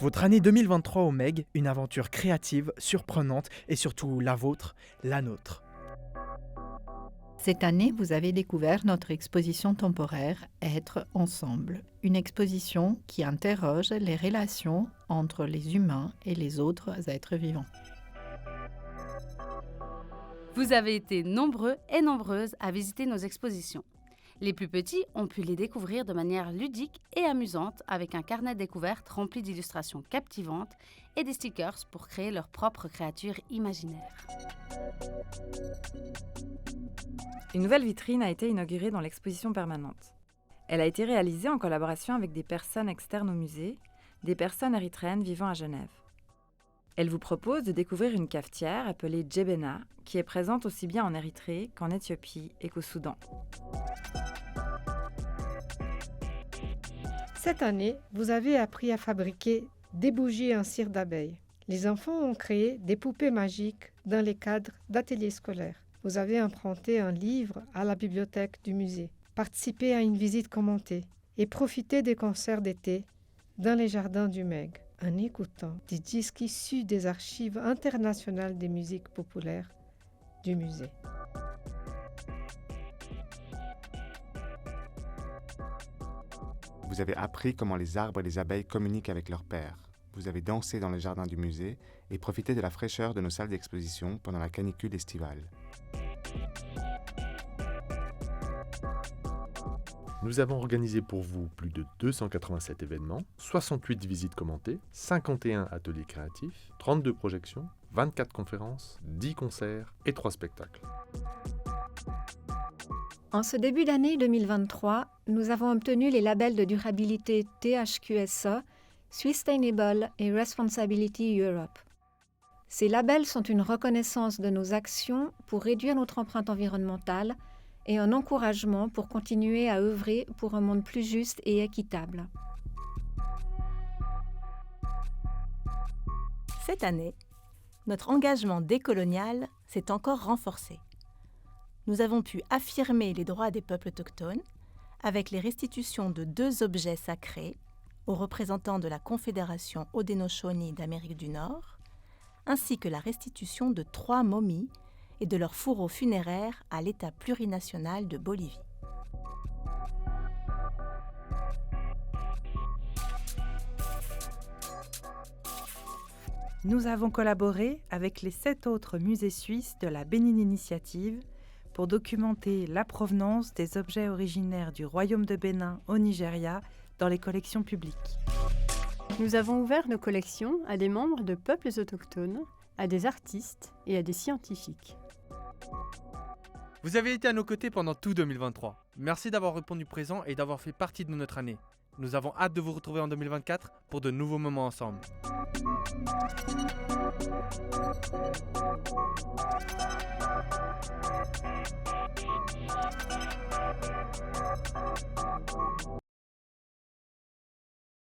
Votre année 2023 au MEG, une aventure créative, surprenante et surtout la vôtre, la nôtre. Cette année, vous avez découvert notre exposition temporaire Être ensemble, une exposition qui interroge les relations entre les humains et les autres êtres vivants. Vous avez été nombreux et nombreuses à visiter nos expositions. Les plus petits ont pu les découvrir de manière ludique et amusante avec un carnet de découvertes rempli d'illustrations captivantes et des stickers pour créer leurs propres créatures imaginaires. Une nouvelle vitrine a été inaugurée dans l'exposition permanente. Elle a été réalisée en collaboration avec des personnes externes au musée, des personnes érythréennes vivant à Genève. Elle vous propose de découvrir une cafetière appelée Djebena, qui est présente aussi bien en Érythrée qu'en Éthiopie et qu'au Soudan. Cette année, vous avez appris à fabriquer des bougies en cire d'abeille. Les enfants ont créé des poupées magiques dans les cadres d'ateliers scolaires. Vous avez emprunté un livre à la bibliothèque du musée, participé à une visite commentée et profité des concerts d'été dans les jardins du MEG, en écoutant des disques issus des archives internationales des musiques populaires du musée. Vous avez appris comment les arbres et les abeilles communiquent avec leur père. Vous avez dansé dans le jardin du musée et profité de la fraîcheur de nos salles d'exposition pendant la canicule estivale. Nous avons organisé pour vous plus de 287 événements, 68 visites commentées, 51 ateliers créatifs, 32 projections, 24 conférences, 10 concerts et 3 spectacles. En ce début d'année 2023, nous avons obtenu les labels de durabilité THQSA, Sustainable et Responsibility Europe. Ces labels sont une reconnaissance de nos actions pour réduire notre empreinte environnementale et un encouragement pour continuer à œuvrer pour un monde plus juste et équitable. Cette année, notre engagement décolonial s'est encore renforcé. Nous avons pu affirmer les droits des peuples autochtones avec les restitutions de 2 objets sacrés aux représentants de la Confédération Haudenosaunee d'Amérique du Nord, ainsi que la restitution de 3 momies et de leurs fourreaux funéraires à l'État plurinational de Bolivie. Nous avons collaboré avec les 7 autres musées suisses de la Bénin Initiative pour documenter la provenance des objets originaires du Royaume de Bénin au Nigeria dans les collections publiques. Nous avons ouvert nos collections à des membres de peuples autochtones, à des artistes et à des scientifiques. Vous avez été à nos côtés pendant tout 2023. Merci d'avoir répondu présent et d'avoir fait partie de notre année. Nous avons hâte de vous retrouver en 2024 pour de nouveaux moments ensemble.